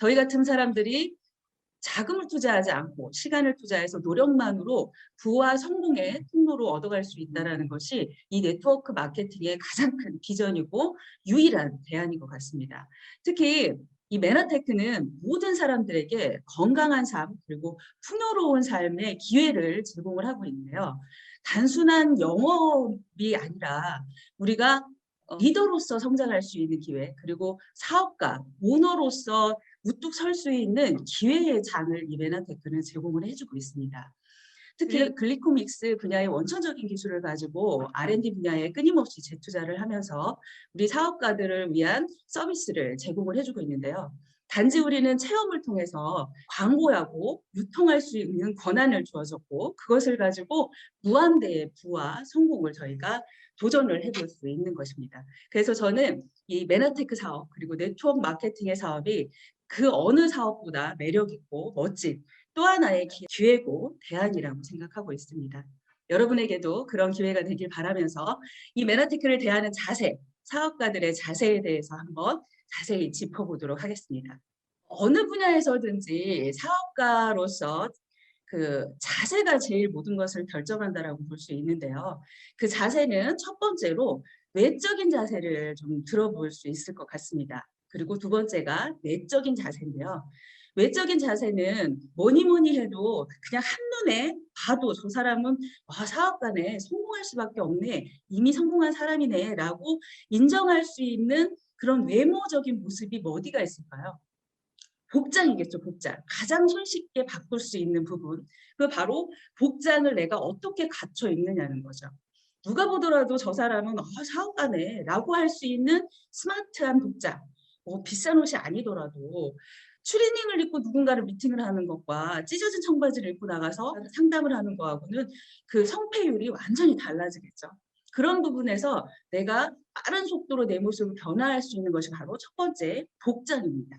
저희 같은 사람들이 자금을 투자하지 않고 시간을 투자해서 노력만으로 부와 성공의 통로로 얻어갈 수 있다는 것이 이 네트워크 마케팅의 가장 큰 비전이고 유일한 대안인 것 같습니다. 특히 이 메나테크는 모든 사람들에게 건강한 삶 그리고 풍요로운 삶의 기회를 제공을 하고 있는데요. 단순한 영업이 아니라 우리가 리더로서 성장할 수 있는 기회, 그리고 사업가, 오너로서 우뚝 설 수 있는 기회의 장을 이 메나테크는 제공을 해주고 있습니다. 특히 글리코믹스 분야의 원천적인 기술을 가지고 R&D 분야에 끊임없이 재투자를 하면서 우리 사업가들을 위한 서비스를 제공을 해주고 있는데요. 단지 우리는 체험을 통해서 광고하고 유통할 수 있는 권한을 주어졌고 그것을 가지고 무한대의 부와 성공을 저희가 도전을 해볼 수 있는 것입니다. 그래서 저는 이 메나테크 사업 그리고 네트워크 마케팅의 사업이 그 어느 사업보다 매력있고 멋진 또 하나의 기회고 대안이라고 생각하고 있습니다. 여러분에게도 그런 기회가 되길 바라면서 이 메나테크를 대하는 자세, 사업가들의 자세에 대해서 한번 자세히 짚어보도록 하겠습니다. 어느 분야에서든지 사업가로서 그 자세가 제일 모든 것을 결정한다라고 볼 수 있는데요. 그 자세는 첫 번째로 외적인 자세를 좀 들어볼 수 있을 것 같습니다. 그리고 두 번째가 내적인 자세인데요. 외적인 자세는 뭐니 해도 그냥 한눈에 봐도 저 사람은 와, 사업가네, 성공할 수밖에 없네, 이미 성공한 사람이네 라고 인정할 수 있는 그런 외모적인 모습이 뭐 어디가 있을까요? 복장이겠죠, 복장. 가장 손쉽게 바꿀 수 있는 부분. 그 바로 복장을 내가 어떻게 갖춰 입느냐는 거죠. 누가 보더라도 저 사람은 사업가네 라고 할 수 있는 스마트한 복장. 비싼 옷이 아니더라도 추리닝을 입고 누군가를 미팅을 하는 것과 찢어진 청바지를 입고 나가서 상담을 하는 거하고는 그 성패율이 완전히 달라지겠죠. 그런 부분에서 내가 빠른 속도로 내 모습을 변화할 수 있는 것이 바로 첫 번째 복장입니다.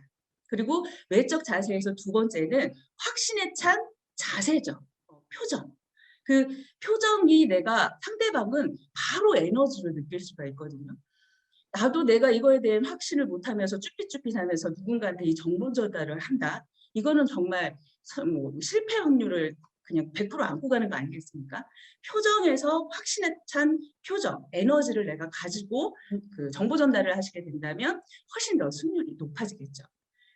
그리고 외적 자세에서 두 번째는 확신에 찬 자세죠. 표정. 그 표정이 내가 상대방은 바로 에너지를 느낄 수가 있거든요. 나도 내가 이거에 대한 확신을 못하면서 쭈삣쭈삣하면서 누군가한테 이 정보 전달을 한다. 이거는 정말 뭐 실패 확률을 그냥 100% 안고 가는 거 아니겠습니까? 표정에서 확신에 찬 표정, 에너지를 내가 가지고 그 정보 전달을 하시게 된다면 훨씬 더 승률이 높아지겠죠.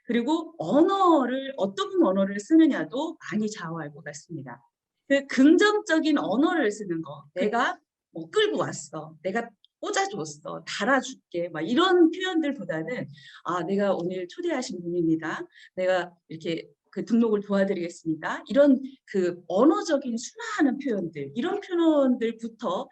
그리고 언어를 어떤 언어를 쓰느냐도 많이 좌우할 것 같습니다. 그 긍정적인 언어를 쓰는 거, 내가 뭐 끌고 왔어, 내가 꽂아줬어, 달아줄게, 막 이런 표현들보다는 내가 오늘 초대하신 분입니다. 내가 이렇게 그 등록을 도와드리겠습니다. 이런 그 언어적인 순화하는 표현들, 이런 표현들부터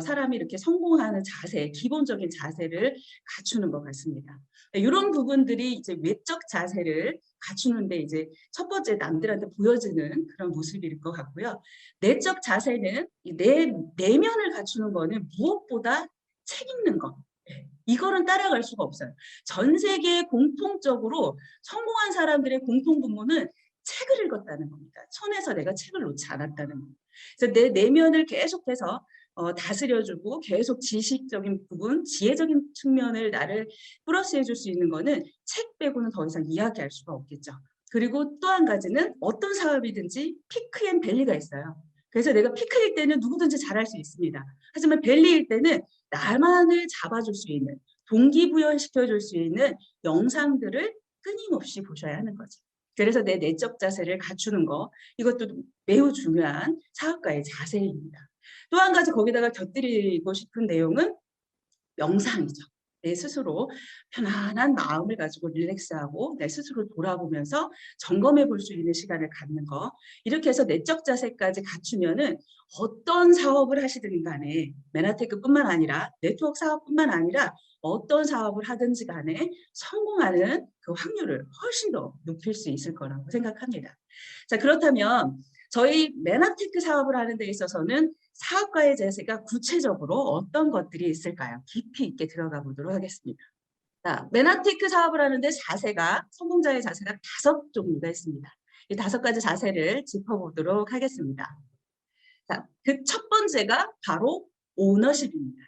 사람이 이렇게 성공하는 자세, 기본적인 자세를 갖추는 것 같습니다. 이런 부분들이 이제 외적 자세를 갖추는데 이제 첫 번째 남들한테 보여지는 그런 모습일 것 같고요. 내적 자세는 내 내면을 갖추는 거는 무엇보다 책 읽는 것. 이거는 따라갈 수가 없어요. 전 세계 공통적으로 성공한 사람들의 공통 분모는 책을 읽었다는 겁니다. 손에서 내가 책을 놓지 않았다는 겁니다. 그래서 내 내면을 계속해서 다스려주고 계속 지식적인 부분, 지혜적인 측면을 나를 플러스해 줄 수 있는 거는 책 빼고는 더 이상 이야기할 수가 없겠죠. 그리고 또 한 가지는 어떤 사업이든지 피크 앤 밸리가 있어요. 그래서 내가 피크일 때는 누구든지 잘할 수 있습니다. 하지만 밸리일 때는 나만을 잡아줄 수 있는, 동기부여시켜줄 수 있는 영상들을 끊임없이 보셔야 하는 거죠. 그래서 내 내적 자세를 갖추는 거, 이것도 매우 중요한 사업가의 자세입니다. 또 한 가지 거기다가 곁들이고 싶은 내용은 명상이죠. 내 스스로 편안한 마음을 가지고 릴렉스하고 내 스스로 돌아보면서 점검해 볼 수 있는 시간을 갖는 거. 이렇게 해서 내적 자세까지 갖추면은 어떤 사업을 하시든 간에 메나테크뿐만 아니라 네트워크 사업뿐만 아니라 어떤 사업을 하든지 간에 성공하는 그 확률을 훨씬 더 높일 수 있을 거라고 생각합니다. 자, 그렇다면 저희 메나테크 사업을 하는 데 있어서는 사업가의 자세가 구체적으로 어떤 것들이 있을까요? 깊이 있게 들어가 보도록 하겠습니다. 자, 메나테크 사업을 하는데 자세가, 성공자의 자세가 5종류가 있습니다. 이 5가지 자세를 짚어보도록 하겠습니다. 자, 그 첫 번째가 바로 오너십입니다.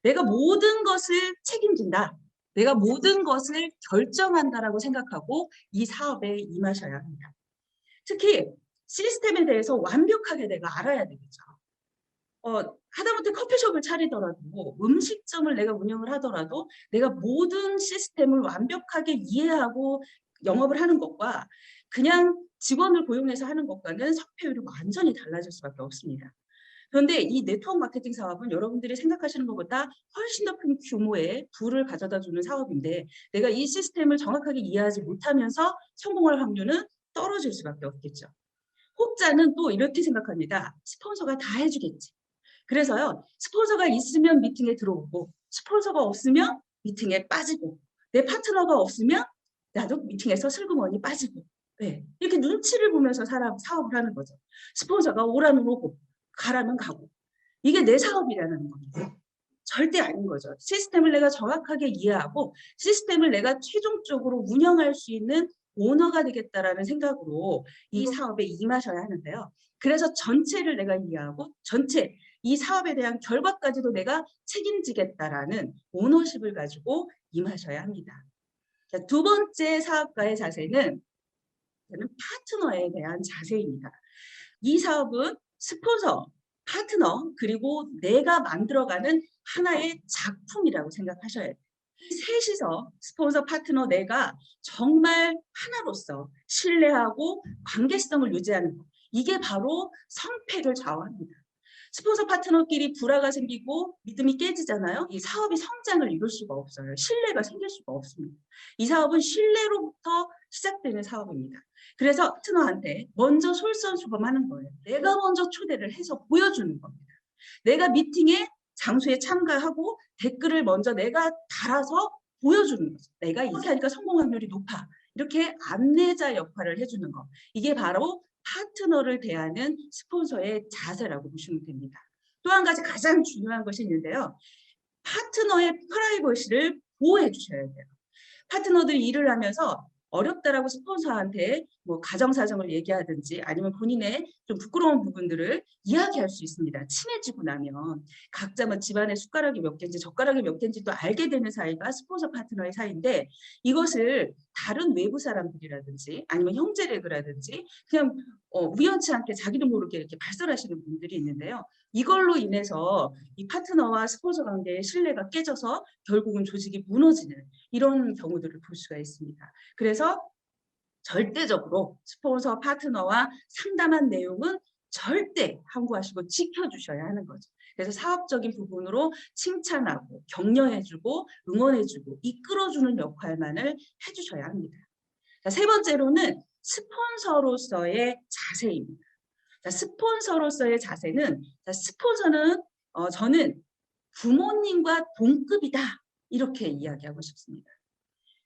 내가 모든 것을 책임진다. 내가 모든 것을 결정한다라고 생각하고 이 사업에 임하셔야 합니다. 특히 시스템에 대해서 완벽하게 내가 알아야 되겠죠. 하다못해 커피숍을 차리더라도 음식점을 내가 운영을 하더라도 내가 모든 시스템을 완벽하게 이해하고 영업을 하는 것과 그냥 직원을 고용해서 하는 것과는 성패율이 완전히 달라질 수밖에 없습니다. 그런데 이 네트워크 마케팅 사업은 여러분들이 생각하시는 것보다 훨씬 더 큰 규모의 부를 가져다 주는 사업인데 내가 이 시스템을 정확하게 이해하지 못하면서 성공할 확률은 떨어질 수밖에 없겠죠. 혹자는 또 이렇게 생각합니다. 스폰서가 다 해주겠지. 그래서요. 스폰서가 있으면 미팅에 들어오고 스폰서가 없으면 미팅에 빠지고 내 파트너가 없으면 나도 미팅에서 슬그머니 빠지고 네. 이렇게 눈치를 보면서 사업을 하는 거죠. 스폰서가 오라면 오고 가라면 가고 이게 내 사업이라는 겁니다. 절대 아닌 거죠. 시스템을 내가 정확하게 이해하고 시스템을 내가 최종적으로 운영할 수 있는 오너가 되겠다라는 생각으로 이 사업에 임하셔야 하는데요. 그래서 전체를 내가 이해하고 전체 이 사업에 대한 결과까지도 내가 책임지겠다라는 오너십을 가지고 임하셔야 합니다. 자, 두 번째 사업가의 자세는 저는 파트너에 대한 자세입니다. 이 사업은 스폰서, 파트너, 그리고 내가 만들어가는 하나의 작품이라고 생각하셔야 돼요. 이 셋이서 스폰서, 파트너, 내가 정말 하나로서 신뢰하고 관계성을 유지하는 것. 이게 바로 성패를 좌우합니다. 스폰서 파트너끼리 불화가 생기고 믿음이 깨지잖아요. 이 사업이 성장을 이룰 수가 없어요. 신뢰가 생길 수가 없습니다. 이 사업은 신뢰로부터 시작되는 사업입니다. 그래서 파트너한테 먼저 솔선수범하는 거예요. 내가 먼저 초대를 해서 보여주는 겁니다. 내가 미팅에 장소에 참가하고 댓글을 먼저 내가 달아서 보여주는 거죠. 내가 이렇게 하니까 성공 확률이 높아. 이렇게 안내자 역할을 해주는 거. 이게 바로 파트너를 대하는 스폰서의 자세라고 보시면 됩니다. 또 한 가지 가장 중요한 것이 있는데요. 파트너의 프라이버시를 보호해 주셔야 돼요. 파트너들이 일을 하면서 어렵다라고 스폰서한테 뭐 가정 사정을 얘기하든지 아니면 본인의 좀 부끄러운 부분들을 이야기할 수 있습니다. 친해지고 나면 각자 뭐 집안에 숟가락이 몇 개인지 젓가락이 몇 개인지 또 알게 되는 사이가 스폰서 파트너의 사이인데 이것을 다른 외부 사람들이라든지 아니면 형제래그라든지 그냥 우연치 않게 자기도 모르게 이렇게 발설하시는 분들이 있는데요. 이걸로 인해서 이 파트너와 스폰서 관계의 신뢰가 깨져서 결국은 조직이 무너지는 이런 경우들을 볼 수가 있습니다. 그래서 절대적으로 스폰서 파트너와 상담한 내용은 절대 함구하시고 지켜주셔야 하는 거죠. 그래서 사업적인 부분으로 칭찬하고 격려해주고 응원해주고 이끌어주는 역할만을 해주셔야 합니다. 자, 세 번째로는 스폰서로서의 자세입니다. 자, 스폰서로서의 자세는 스폰서는 저는 부모님과 동급이다 이렇게 이야기하고 싶습니다.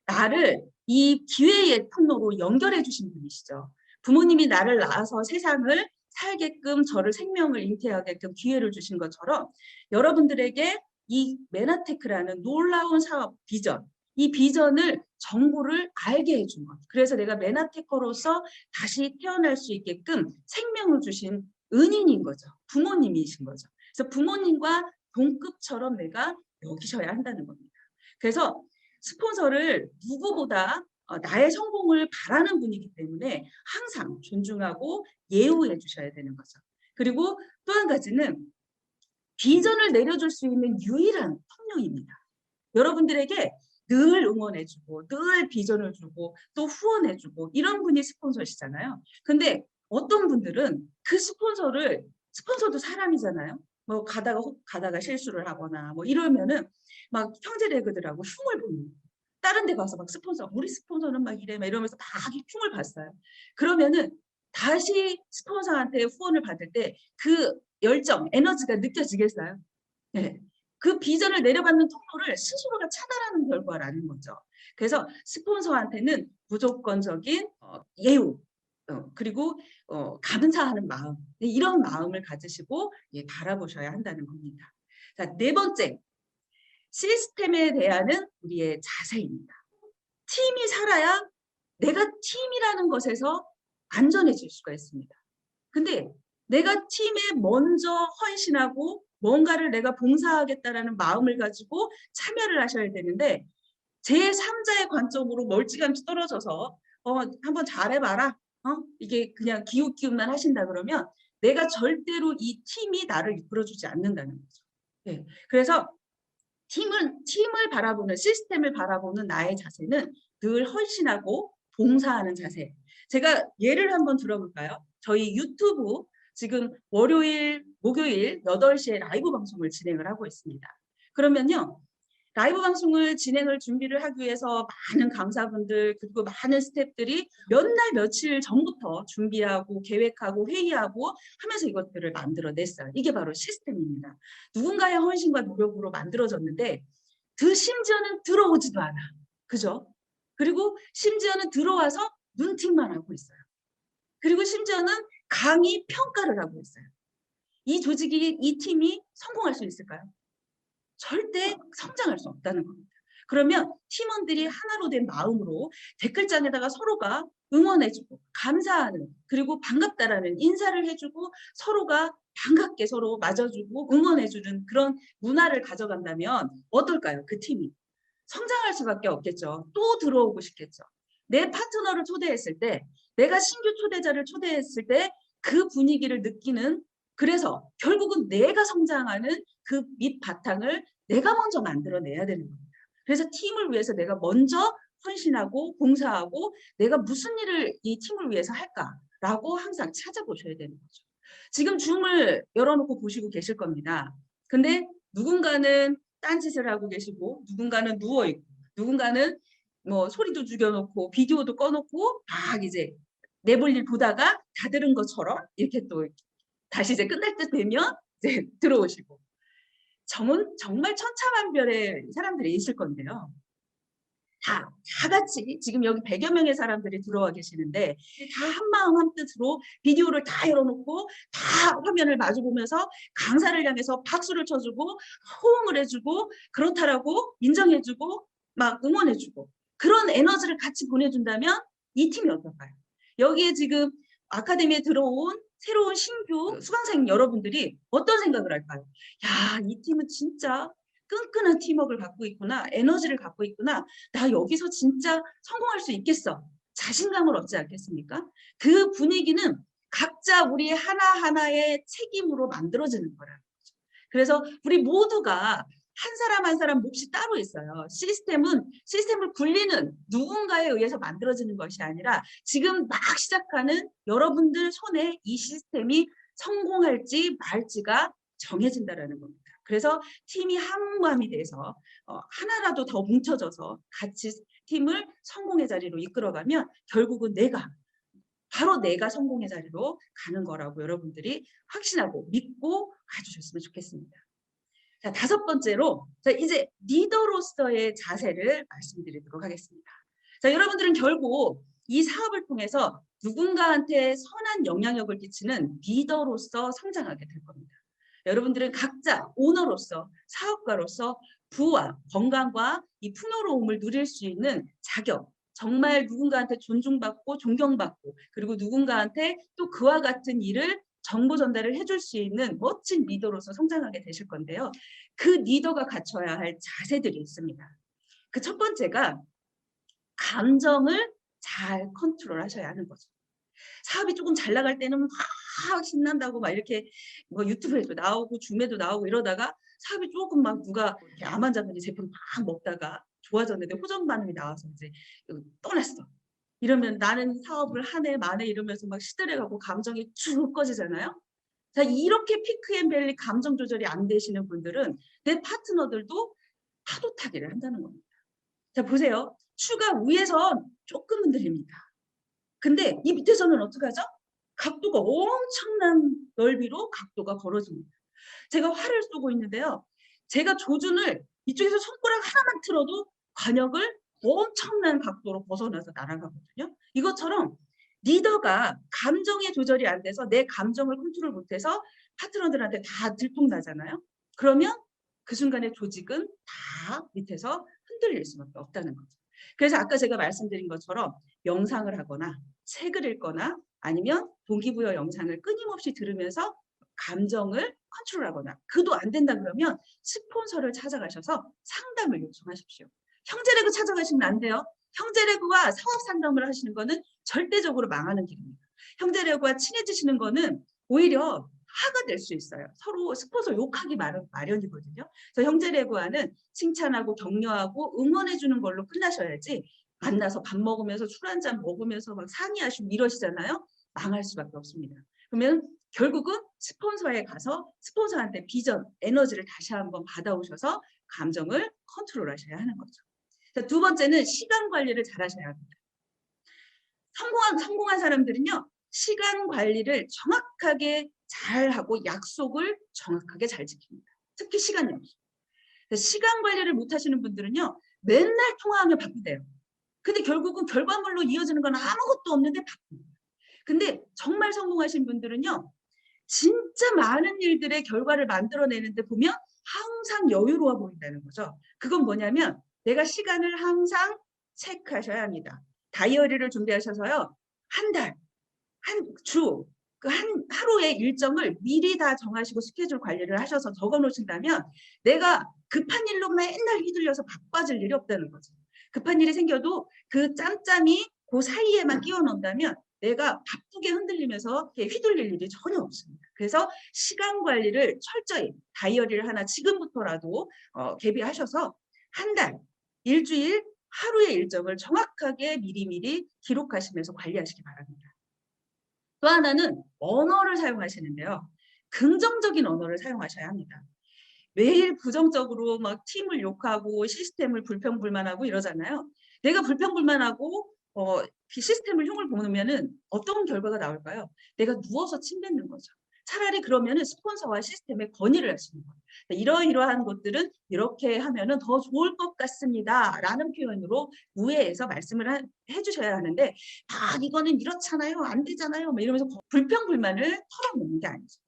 나를 이 기회의 통로로 연결해 주신 분이시죠. 부모님이 나를 낳아서 세상을 살게끔 저를 생명을 잉태하게끔 기회를 주신 것처럼 여러분들에게 이 메나테크라는 놀라운 사업 비전, 이 비전을 정보를 알게 해준 것. 그래서 내가 메나테커로서 다시 태어날 수 있게끔 생명을 주신 은인인 거죠. 부모님이신 거죠. 그래서 부모님과 동급처럼 내가 여기셔야 한다는 겁니다. 그래서 스폰서를 누구보다 나의 성공을 바라는 분이기 때문에 항상 존중하고 예우해 주셔야 되는 거죠. 그리고 또 한 가지는 비전을 내려줄 수 있는 유일한 통로입니다. 여러분들에게 늘 응원해주고 늘 비전을 주고 또 후원해주고 이런 분이 스폰서시잖아요. 근데 어떤 분들은 그 스폰서도 사람이잖아요. 뭐 가다가 실수를 하거나 뭐 이러면은 막 형제레그들하고 흉을 보는 다른 데 가서 막 우리 스폰서는 막 이래 막 이러면서 막 흉을 봤어요. 그러면은 다시 스폰서한테 후원을 받을 때 그 열정, 에너지가 느껴지겠어요? 네. 그 비전을 내려받는 통로를 스스로가 차단하는 결과라는 거죠. 그래서 스폰서한테는 무조건적인 예우 그리고 감사하는 마음 이런 마음을 가지시고 바라보셔야 한다는 겁니다. 자, 네 번째 시스템에 대한 우리의 자세입니다. 팀이 살아야 내가 팀이라는 것에서 안전해질 수가 있습니다. 근데 내가 팀에 먼저 헌신하고 뭔가를 내가 봉사하겠다라는 마음을 가지고 참여를 하셔야 되는데 제3자의 관점으로 멀찌감치 떨어져서 한번 잘해봐라. 이게 그냥 기웃기웃만 하신다 그러면 내가 절대로 이 팀이 나를 이끌어주지 않는다는 거죠. 네. 그래서 팀을 바라보는, 시스템을 바라보는 나의 자세는 늘 헌신하고 봉사하는 자세. 제가 예를 한번 들어볼까요? 저희 유튜브 지금 월요일, 목요일 8시에 라이브 방송을 진행을 하고 있습니다. 그러면요. 라이브 방송을 진행을 준비를 하기 위해서 많은 강사분들 그리고 많은 스태프들이 몇 날 며칠 전부터 준비하고 계획하고 회의하고 하면서 이것들을 만들어냈어요. 이게 바로 시스템입니다. 누군가의 헌신과 노력으로 만들어졌는데 심지어는 들어오지도 않아. 그죠? 그리고 심지어는 들어와서 눈팅만 하고 있어요. 그리고 심지어는 강의 평가를 하고 있어요. 이 조직이, 이 팀이 성공할 수 있을까요? 절대 성장할 수 없다는 겁니다. 그러면 팀원들이 하나로 된 마음으로 댓글장에다가 서로가 응원해주고 감사하는 그리고 반갑다라는 인사를 해주고 서로가 반갑게 서로 맞아주고 응원해주는 그런 문화를 가져간다면 어떨까요? 그 팀이. 성장할 수밖에 없겠죠. 또 들어오고 싶겠죠. 내 파트너를 초대했을 때 내가 신규 초대자를 초대했을 때 그 분위기를 느끼는 그래서 결국은 내가 성장하는 그 밑바탕을 내가 먼저 만들어내야 되는 겁니다. 그래서 팀을 위해서 내가 먼저 헌신하고 봉사하고 내가 무슨 일을 이 팀을 위해서 할까라고 항상 찾아보셔야 되는 거죠. 지금 줌을 열어놓고 보시고 계실 겁니다. 근데 누군가는 딴짓을 하고 계시고 누군가는 누워있고 누군가는 뭐 소리도 죽여놓고 비디오도 꺼놓고 막 이제 내볼일 보다가 다 들은 것처럼 이렇게 또 다시 이제 끝날 때 되면 이제 들어오시고 정말 천차만별의 사람들이 있을 건데요. 다 같이 지금 여기 100여 명의 사람들이 들어와 계시는데 다 한마음 한뜻으로 비디오를 다 열어놓고 다 화면을 마주보면서 강사를 향해서 박수를 쳐주고 호응을 해주고 그렇다라고 인정해주고 막 응원해주고 그런 에너지를 같이 보내준다면 이 팀이 어떨까요? 여기에 지금 아카데미에 들어온 새로운 신규 수강생 여러분들이 어떤 생각을 할까요? 야, 이 팀은 진짜 끈끈한 팀워크를 갖고 있구나. 에너지를 갖고 있구나. 나 여기서 진짜 성공할 수 있겠어. 자신감을 얻지 않겠습니까? 그 분위기는 각자 우리 하나하나의 책임으로 만들어지는 거라는 거죠. 그래서 우리 모두가 한 사람 한 사람 몫이 따로 있어요. 시스템을 굴리는 누군가에 의해서 만들어지는 것이 아니라 지금 막 시작하는 여러분들 손에 이 시스템이 성공할지 말지가 정해진다는 겁니다. 그래서 팀이 한 마음이 돼서 하나라도 더 뭉쳐져서 같이 팀을 성공의 자리로 이끌어가면 결국은 바로 내가 성공의 자리로 가는 거라고 여러분들이 확신하고 믿고 가주셨으면 좋겠습니다. 자, 5번째로 이제 리더로서의 자세를 말씀드리도록 하겠습니다. 자, 여러분들은 결국 이 사업을 통해서 누군가한테 선한 영향력을 끼치는 리더로서 성장하게 될 겁니다. 여러분들은 각자 오너로서 사업가로서 부와 건강과 이 풍요로움을 누릴 수 있는 자격, 정말 누군가한테 존중받고 존경받고 그리고 누군가한테 또 그와 같은 일을 정보 전달을 해줄 수 있는 멋진 리더로서 성장하게 되실 건데요. 그 리더가 갖춰야 할 자세들이 있습니다. 그 첫 번째가 감정을 잘 컨트롤하셔야 하는 거죠. 사업이 조금 잘 나갈 때는 막 신난다고 막 이렇게 뭐 유튜브에도 나오고 줌에도 나오고 이러다가 사업이 조금 막 누가 이렇게 암환자분이 제품 막 먹다가 좋아졌는데 호정 반응이 나와서 이제 떠났어. 이러면 나는 사업을 한 해 만에 이러면서 막 시들해가고 감정이 쭉 꺼지잖아요. 자, 이렇게 피크앤밸리 감정 조절이 안 되시는 분들은 내 파트너들도 파도 타기를 한다는 겁니다. 자, 보세요. 추가 위에선 조금 흔들립니다. 근데 이 밑에서는 어떡하죠? 각도가 엄청난 넓이로 각도가 벌어집니다. 제가 활을 쏘고 있는데요. 제가 조준을 이쪽에서 손가락 하나만 틀어도 관역을 엄청난 각도로 벗어나서 날아가거든요. 이것처럼 리더가 감정의 조절이 안 돼서 내 감정을 컨트롤 못해서 파트너들한테 다 들통나잖아요. 그러면 그 순간에 조직은 다 밑에서 흔들릴 수밖에 없다는 거죠. 그래서 아까 제가 말씀드린 것처럼 명상을 하거나 책을 읽거나 아니면 동기부여 영상을 끊임없이 들으면서 감정을 컨트롤하거나 그도 안 된다 그러면 스폰서를 찾아가셔서 상담을 요청하십시오. 형제레그 찾아가시면 안 돼요. 형제레그와 사업 상담을 하시는 거는 절대적으로 망하는 길입니다. 형제레그와 친해지시는 거는 오히려 화가 될 수 있어요. 서로 스폰서 욕하기 마련이거든요. 그래서 형제레그와는 칭찬하고 격려하고 응원해 주는 걸로 끝나셔야지, 만나서 밥 먹으면서 술 한잔 먹으면서 막 상의하시고 이러시잖아요. 망할 수밖에 없습니다. 그러면 결국은 스폰서에 가서 스폰서한테 비전, 에너지를 다시 한번 받아오셔서 감정을 컨트롤하셔야 하는 거죠. 자, 두 번째는 시간 관리를 잘 하셔야 합니다. 성공한 사람들은요, 시간 관리를 정확하게 잘 하고 약속을 정확하게 잘 지킵니다. 특히 시간 약속. 시간 관리를 못 하시는 분들은요, 맨날 통화하면 바쁘대요. 근데 결국은 결과물로 이어지는 건 아무것도 없는데 바쁩니다. 근데 정말 성공하신 분들은요, 진짜 많은 일들의 결과를 만들어내는데 보면 항상 여유로워 보인다는 거죠. 그건 뭐냐면 내가 시간을 항상 체크하셔야 합니다. 다이어리를 준비하셔서요. 한 달, 한 주, 하루의 일정을 미리 다 정하시고 스케줄 관리를 하셔서 적어 놓으신다면 내가 급한 일로 맨날 휘둘려서 바빠질 일이 없다는 거죠. 급한 일이 생겨도 그 짬짬이 그 사이에만 끼워 넣는다면 내가 바쁘게 흔들리면서 휘둘릴 일이 전혀 없습니다. 그래서 시간 관리를 철저히 다이어리를 하나 지금부터라도 개비하셔서 한 달, 일주일, 하루의 일정을 정확하게 미리미리 기록하시면서 관리하시기 바랍니다. 또 하나는 언어를 사용하시는데요. 긍정적인 언어를 사용하셔야 합니다. 매일 부정적으로 막 팀을 욕하고 시스템을 불평불만하고 이러잖아요. 내가 불평불만하고 시스템을 흉을 보면은 어떤 결과가 나올까요? 내가 누워서 침 뱉는 거죠. 차라리 그러면은 스폰서와 시스템에 건의를 하시는 거예요. 이러이러한 것들은 이렇게 하면은 더 좋을 것 같습니다라는 표현으로 우회해서 말씀을 해주셔야 하는데, 이거는 이렇잖아요, 안 되잖아요, 이러면서 불평불만을 털어놓는 게 아니죠.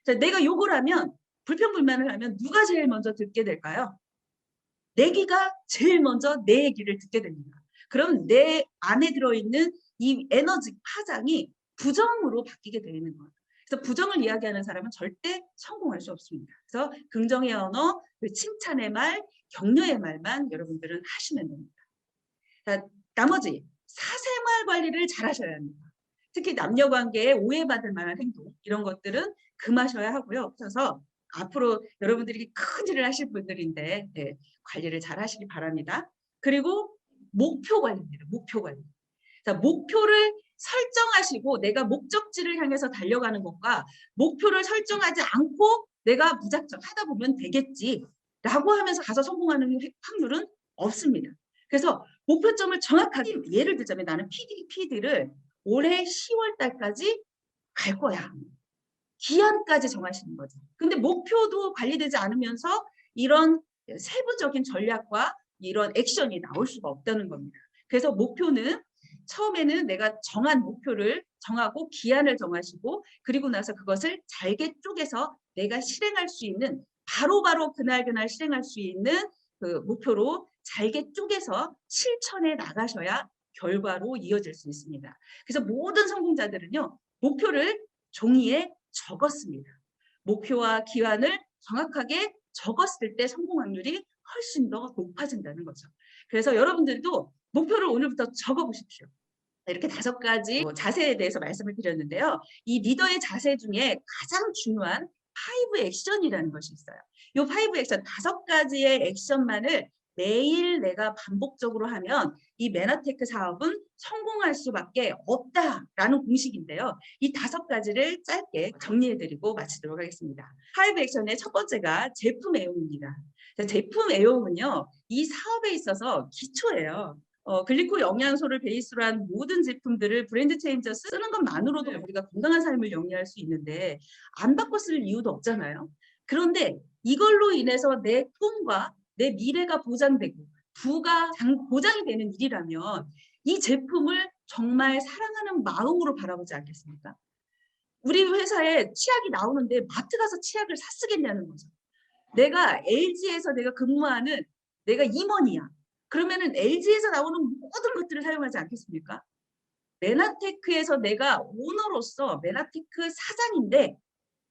자, 내가 욕을 하면 불평불만을 하면 누가 제일 먼저 듣게 될까요? 내 귀가 제일 먼저 내 얘기를 듣게 됩니다. 그럼 내 안에 들어있는 이 에너지 파장이 부정으로 바뀌게 되는 거예요. 그래서 부정을 이야기하는 사람은 절대 성공할 수 없습니다. 그래서 긍정의 언어, 칭찬의 말, 격려의 말만 여러분들은 하시면 됩니다. 자, 나머지 사생활 관리를 잘 하셔야 합니다. 특히 남녀관계에 오해받을 만한 행동, 이런 것들은 금하셔야 하고요. 그래서 앞으로 여러분들이 큰 일을 하실 분들인데 관리를 잘 하시기 바랍니다. 그리고 목표 관리입니다. 목표 관리. 자, 목표를 설정하시고 내가 목적지를 향해서 달려가는 것과 목표를 설정하지 않고 내가 무작정 하다 보면 되겠지라고 하면서 가서 성공하는 확률은 없습니다. 그래서 목표점을 정확하게, 예를 들자면 나는 PD를 올해 10월 달까지 갈 거야. 기한까지 정하시는 거죠. 근데 목표도 관리되지 않으면서 이런 세부적인 전략과 이런 액션이 나올 수가 없다는 겁니다. 그래서 목표는 처음에는 내가 정한 목표를 정하고 기한을 정하시고, 그리고 나서 그것을 잘게 쪼개서 내가 실행할 수 있는, 바로바로 그날 실행할 수 있는 그 목표로 잘게 쪼개서 실천해 나가셔야 결과로 이어질 수 있습니다. 그래서 모든 성공자들은요, 목표를 종이에 적었습니다. 목표와 기한을 정확하게 적었을 때 성공 확률이 훨씬 더 높아진다는 거죠. 그래서 여러분들도 목표를 오늘부터 적어보십시오. 이렇게 5가지 자세에 대해서 말씀을 드렸는데요. 이 리더의 자세 중에 가장 중요한 5 액션이라는 것이 있어요. 이 5 액션, 5가지의 액션만을 매일 내가 반복적으로 하면 이 메나테크 사업은 성공할 수밖에 없다라는 공식인데요. 이 5가지를 짧게 정리해드리고 마치도록 하겠습니다. 5 액션의 첫 번째가 제품 애용입니다. 제품 애용은요, 이 사업에 있어서 기초예요. 글리코 영양소를 베이스로 한 모든 제품들을 브랜드 체인저 쓰는 것만으로도 우리가 건강한 삶을 영위할 수 있는데 안 바꿔 쓸 이유도 없잖아요. 그런데 이걸로 인해서 내 꿈과 내 미래가 보장되고 부가 보장이 되는 일이라면 이 제품을 정말 사랑하는 마음으로 바라보지 않겠습니까? 우리 회사에 치약이 나오는데 마트 가서 치약을 사 쓰겠냐는 거죠. 내가 LG에서 내가 근무하는 내가 임원이야. 그러면은 LG에서 나오는 모든 것들을 사용하지 않겠습니까? 메나테크에서 내가 오너로서 메나테크 사장인데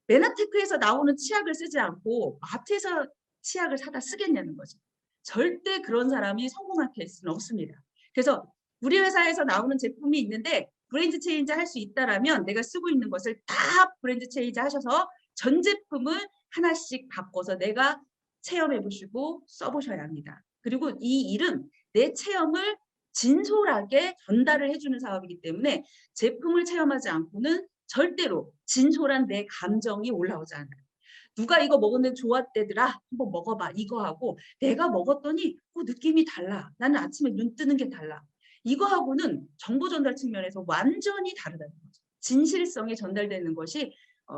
메나테크에서 나오는 치약을 쓰지 않고 마트에서 치약을 사다 쓰겠냐는 거죠. 절대 그런 사람이 성공할 케이스는 없습니다. 그래서 우리 회사에서 나오는 제품이 있는데 브랜드 체인지 할 수 있다라면 내가 쓰고 있는 것을 다 브랜드 체인지 하셔서 전 제품을 하나씩 바꿔서 내가 체험해 보시고 써보셔야 합니다. 그리고 이 일은 내 체험을 진솔하게 전달을 해주는 사업이기 때문에 제품을 체험하지 않고는 절대로 진솔한 내 감정이 올라오지 않아요. 누가 이거 먹었는데 좋았대더라. 한번 먹어봐. 이거 하고 내가 먹었더니 느낌이 달라. 나는 아침에 눈 뜨는 게 달라. 이거하고는 정보 전달 측면에서 완전히 다르다는 거죠. 진실성이 전달되는 것이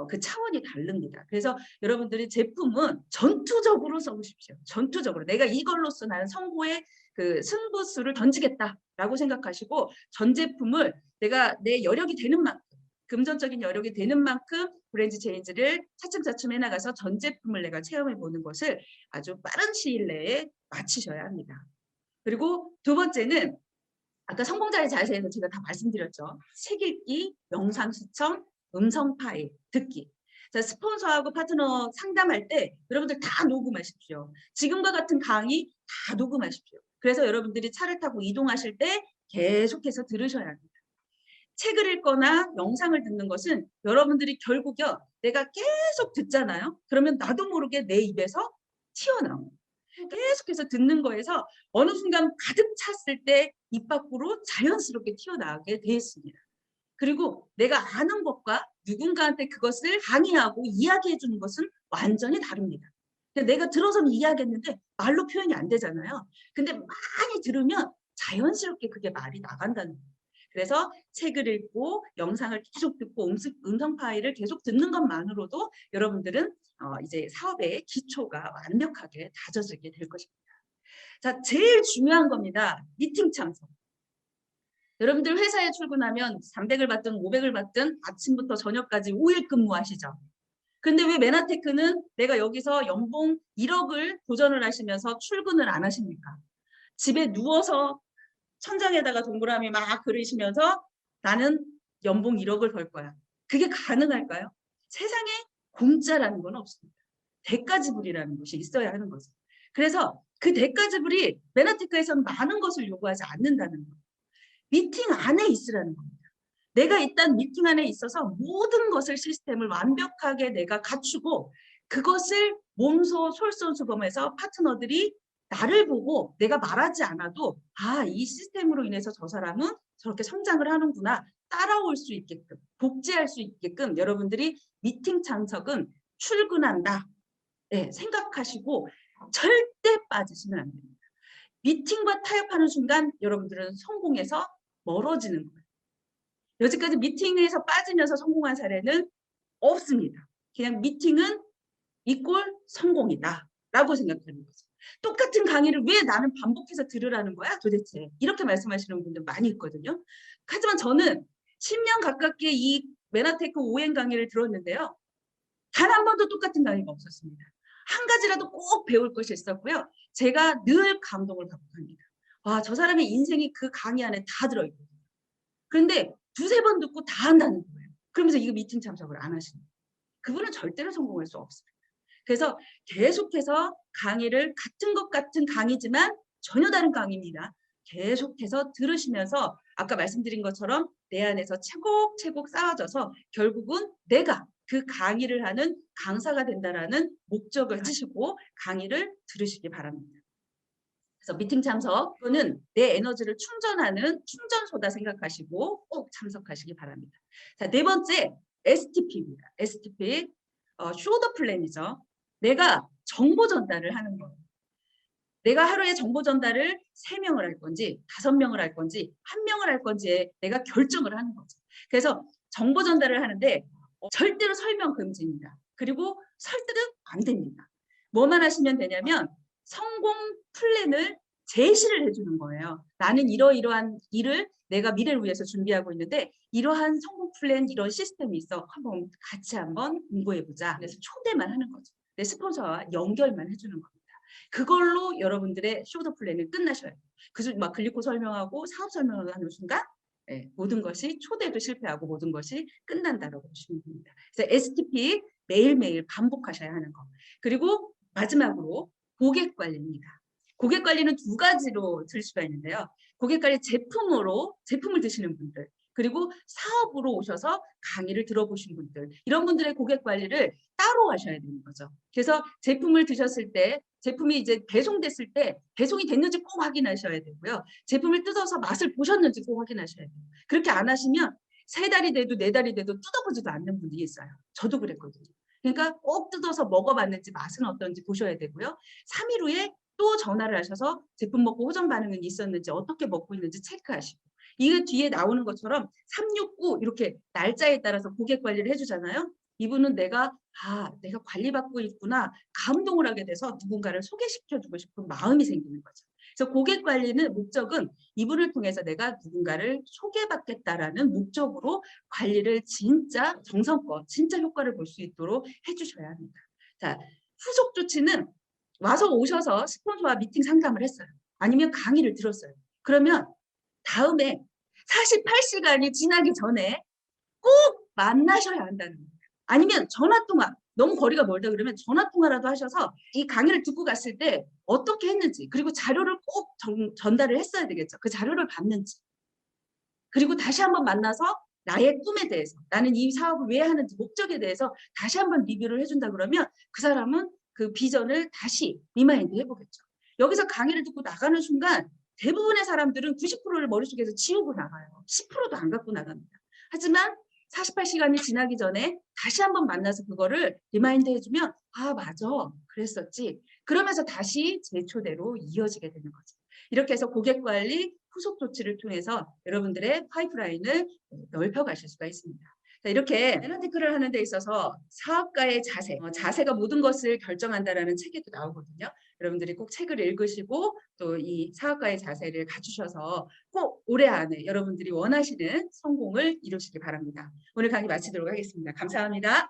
그 차원이 다릅니다. 그래서 여러분들이 제품은 전투적으로 써보십시오. 전투적으로. 내가 이걸로써 나는 선고의 그 승부수를 던지겠다라고 생각하시고 전 제품을 내가 내 여력이 되는 만큼 금전적인 여력이 되는 만큼 브랜드 체인지를 차츰차츰 해나가서 전 제품을 내가 체험해 보는 것을 아주 빠른 시일 내에 마치셔야 합니다. 그리고 두 번째는 아까 성공자의 자세는 제가 다 말씀드렸죠. 책 읽기, 영상 시청, 음성 파일, 듣기. 자, 스폰서하고 파트너 상담할 때 여러분들 다 녹음하십시오. 지금과 같은 강의 다 녹음하십시오. 그래서 여러분들이 차를 타고 이동하실 때 계속해서 들으셔야 합니다. 책을 읽거나 영상을 듣는 것은 여러분들이 결국요. 내가 계속 듣잖아요. 그러면 나도 모르게 내 입에서 튀어나와요. 계속해서 듣는 거에서 어느 순간 가득 찼을 때 입 밖으로 자연스럽게 튀어나오게 되어 있습니다. 그리고 내가 아는 것과 누군가한테 그것을 강의하고 이야기해 주는 것은 완전히 다릅니다. 내가 들어서는 이야기했는데 말로 표현이 안 되잖아요. 근데 많이 들으면 자연스럽게 그게 말이 나간다는 거예요. 그래서 책을 읽고 영상을 계속 듣고 음성 파일을 계속 듣는 것만으로도 여러분들은 이제 사업의 기초가 완벽하게 다져지게 될 것입니다. 자, 제일 중요한 겁니다. 미팅 참석. 여러분들 회사에 출근하면 300을 받든 500을 받든 아침부터 저녁까지 5일 근무하시죠. 근데 왜 메나테크는 내가 여기서 연봉 1억을 도전을 하시면서 출근을 안 하십니까? 집에 누워서 천장에다가 동그라미 막 그리시면서 나는 연봉 1억을 벌 거야. 그게 가능할까요? 세상에 공짜라는 건 없습니다. 대가지불이라는 것이 있어야 하는 거죠. 그래서 그 대가지불이 메나테크에서는 많은 것을 요구하지 않는다는 거예요. 미팅 안에 있으라는 겁니다. 내가 일단 미팅 안에 있어서 모든 것을 시스템을 완벽하게 내가 갖추고 그것을 몸소 솔선수범해서 파트너들이 나를 보고 내가 말하지 않아도 이 시스템으로 인해서 저 사람은 저렇게 성장을 하는구나 따라올 수 있게끔 복제할 수 있게끔 여러분들이 미팅 참석은 출근한다 생각하시고 절대 빠지시면 안 됩니다. 미팅과 타협하는 순간 여러분들은 성공에서 멀어지는 거예요. 여지까지 미팅에서 빠지면서 성공한 사례는 없습니다. 그냥 미팅은 이꼴 성공이다 라고 생각하는 거죠. 똑같은 강의를 왜 나는 반복해서 들으라는 거야 도대체 이렇게 말씀하시는 분들 많이 있거든요. 하지만 저는 10년 가깝게 이 메나테크 ON 강의를 들었는데요. 단 한 번도 똑같은 강의가 없었습니다. 한 가지라도 꼭 배울 것이 있었고요. 제가 늘 감동을 받고 갑니다. 와, 저 사람의 인생이 그 강의 안에 다 들어있거든요. 그런데 두세 번 듣고 다 한다는 거예요. 그러면서 이거 미팅 참석을 안 하시는 거예요. 그분은 절대로 성공할 수 없습니다. 그래서 계속해서 강의를 같은 것 같은 강의지만 전혀 다른 강의입니다. 계속해서 들으시면서 아까 말씀드린 것처럼 내 안에서 차곡차곡 쌓아져서 결국은 내가 그 강의를 하는 강사가 된다라는 목적을 가지시고 강의를 들으시기 바랍니다. 그래서 미팅 참석, 이거는 내 에너지를 충전하는 충전소다 생각하시고 꼭 참석하시기 바랍니다. 자, 네 번째 STP입니다. STP, 쇼더 플랜이죠. 내가 정보 전달을 하는 거예요. 내가 하루에 정보 전달을 3명을 할 건지 5명을 할 건지 1명을 할 건지에 내가 결정을 하는 거죠. 그래서 정보 전달을 하는데 절대로 설명 금지입니다. 그리고 설득은 안 됩니다. 뭐만 하시면 되냐면 성공 플랜을 제시를 해주는 거예요. 나는 이러이러한 일을 내가 미래를 위해서 준비하고 있는데 이러한 성공 플랜, 이런 시스템이 있어. 같이 한번 공부해보자. 그래서 초대만 하는 거죠. 내 스폰서와 연결만 해주는 겁니다. 그걸로 여러분들의 쇼더 플랜을 끝나셔야 돼요. 그래서 막 글리코 설명하고 사업 설명을 하는 순간 모든 것이 초대도 실패하고 모든 것이 끝난다라고 보시면 됩니다. 그래서 STP 매일매일 반복하셔야 하는 거. 그리고 마지막으로 고객 관리입니다. 고객 관리는 두 가지로 들 수가 있는데요. 고객 관리 제품을 드시는 분들, 그리고 사업으로 오셔서 강의를 들어보신 분들, 이런 분들의 고객 관리를 따로 하셔야 되는 거죠. 그래서 제품을 드셨을 때, 제품이 이제 배송됐을 때 배송이 됐는지 꼭 확인하셔야 되고요. 제품을 뜯어서 맛을 보셨는지 꼭 확인하셔야 돼요. 그렇게 안 하시면 3달이 돼도 4달이 돼도 뜯어보지도 않는 분들이 있어요. 저도 그랬거든요. 그러니까 꼭 뜯어서 먹어봤는지 맛은 어떤지 보셔야 되고요. 3일 후에 또 전화를 하셔서 제품 먹고 호전 반응은 있었는지 어떻게 먹고 있는지 체크하시고, 이게 뒤에 나오는 것처럼 369 이렇게 날짜에 따라서 고객 관리를 해주잖아요. 이분은 내가 관리받고 있구나 감동을 하게 돼서 누군가를 소개시켜주고 싶은 마음이 생기는 거죠. 그래서 고객 관리는 목적은 이분을 통해서 내가 누군가를 소개받겠다라는 목적으로 관리를 진짜 정성껏 진짜 효과를 볼 수 있도록 해주셔야 합니다. 자, 후속 조치는 와서 오셔서 스폰서와 미팅 상담을 했어요. 아니면 강의를 들었어요. 그러면 다음에 48시간이 지나기 전에 꼭 만나셔야 한다는 거예요. 아니면 전화통화, 너무 거리가 멀다 그러면 전화통화라도 하셔서 이 강의를 듣고 갔을 때 어떻게 했는지, 그리고 자료를 꼭 전달을 했어야 되겠죠. 그 자료를 봤는지. 그리고 다시 한번 만나서 나의 꿈에 대해서, 나는 이 사업을 왜 하는지 목적에 대해서 다시 한번 리뷰를 해준다 그러면 그 사람은 그 비전을 다시 리마인드 해보겠죠. 여기서 강의를 듣고 나가는 순간 대부분의 사람들은 90%를 머릿속에서 지우고 나가요. 10%도 안 갖고 나갑니다. 하지만 48시간이 지나기 전에 다시 한번 만나서 그거를 리마인드 해주면 맞아 그랬었지. 그러면서 다시 제초대로 이어지게 되는 거죠. 이렇게 해서 고객 관리 후속 조치를 통해서 여러분들의 파이프라인을 넓혀 가실 수가 있습니다. 자, 이렇게 애널리티크를 하는 데 있어서 사업가의 자세, 자세가 모든 것을 결정한다라는 책에도 나오거든요. 여러분들이 꼭 책을 읽으시고 또 이 사업가의 자세를 갖추셔서 꼭 올해 안에 여러분들이 원하시는 성공을 이루시기 바랍니다. 오늘 강의 마치도록 하겠습니다. 감사합니다.